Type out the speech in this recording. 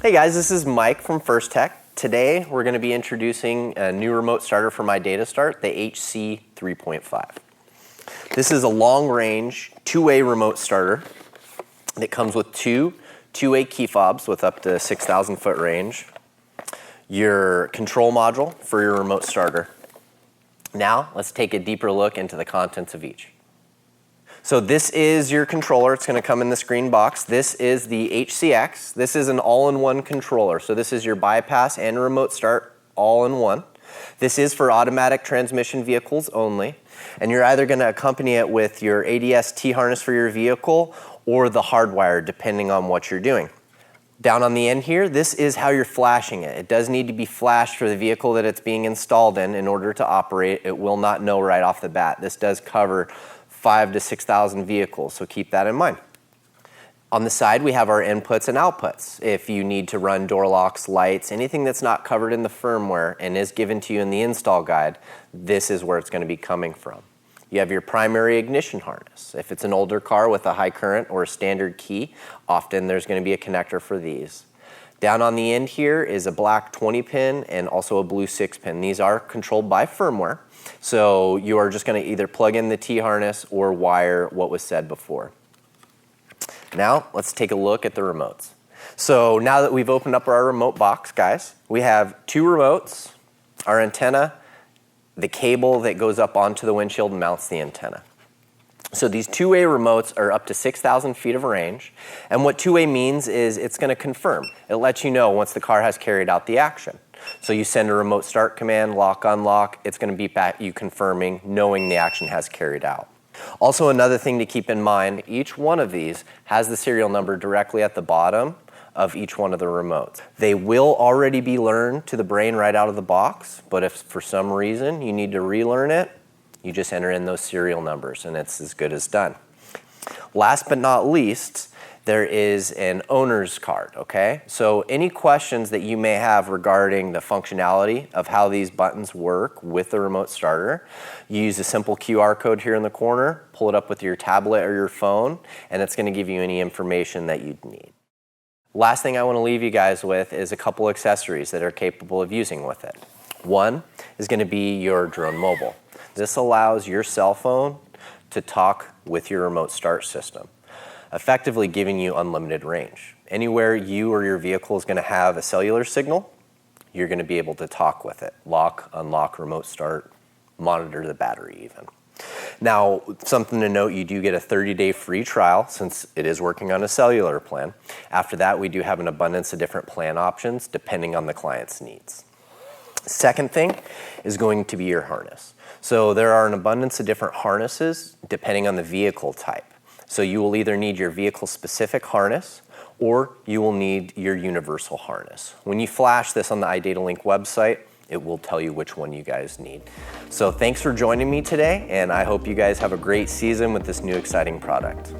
Hey guys, this is Mike from First Tech. Today we're going to be introducing a new remote starter from iDatastart, the HC3.5. This is a long-range, two-way remote starter that comes with two-way key fobs with up to 6,000 foot range, your control module for your remote starter. Now let's take a deeper look into the contents of each. So this is your controller. It's going to come in this green box. This is the HCX. This is an all-in-one controller. So this is your bypass and remote start all in one. This is for automatic transmission vehicles only. And you're either going to accompany it with your ADS T-harness for your vehicle or the hardwire, depending on what you're doing. Down on the end here, this is how you're flashing it. It does need to be flashed for the vehicle that it's being installed in order to operate. It will not know right off the bat. This does cover 5,000 to 6,000 vehicles, so keep that in mind. On the side, we have our inputs and outputs. If you need to run door locks, lights, anything that's not covered in the firmware and is given to you in the install guide, this is where it's going to be coming from. You have your primary ignition harness. If it's an older car with a high current or a standard key, often there's going to be a connector for these. Down on the end here is a black 20-pin and also a blue 6-pin. These are controlled by firmware, so you are just going to either plug in the T-harness or wire what was said before. Now, let's take a look at the remotes. So now that we've opened up our remote box, guys, we have two remotes, our antenna, the cable that goes up onto the windshield and mounts the antenna. So these two-way remotes are up to 6,000 feet of range, and what two-way means is it's going to confirm. It lets you know once the car has carried out the action. So you send a remote start command, lock, unlock, it's going to beep at you confirming, knowing the action has carried out. Also, another thing to keep in mind, each one of these has the serial number directly at the bottom of each one of the remotes. They will already be learned to the brain right out of the box, but if for some reason you need to relearn it, you just enter in those serial numbers and it's as good as done. Last but not least, there is an owner's card, okay? So any questions that you may have regarding the functionality of how these buttons work with the remote starter, you use a simple QR code here in the corner, pull it up with your tablet or your phone, and it's going to give you any information that you'd need. Last thing I want to leave you guys with is a couple accessories that are capable of using with it. One is going to be your drone mobile. This allows your cell phone to talk with your remote start system, effectively giving you unlimited range. Anywhere you or your vehicle is going to have a cellular signal, you're going to be able to talk with it. Lock, unlock, remote start, monitor the battery even. Now, something to note, you do get a 30-day free trial since it is working on a cellular plan. After that, we do have an abundance of different plan options depending on the client's needs. Second thing is going to be your harness. So there are an abundance of different harnesses depending on the vehicle type. So you will either need your vehicle-specific harness or you will need your universal harness. When you flash this on the iDataLink website, it will tell you which one you guys need. So thanks for joining me today, and I hope you guys have a great season with this new exciting product.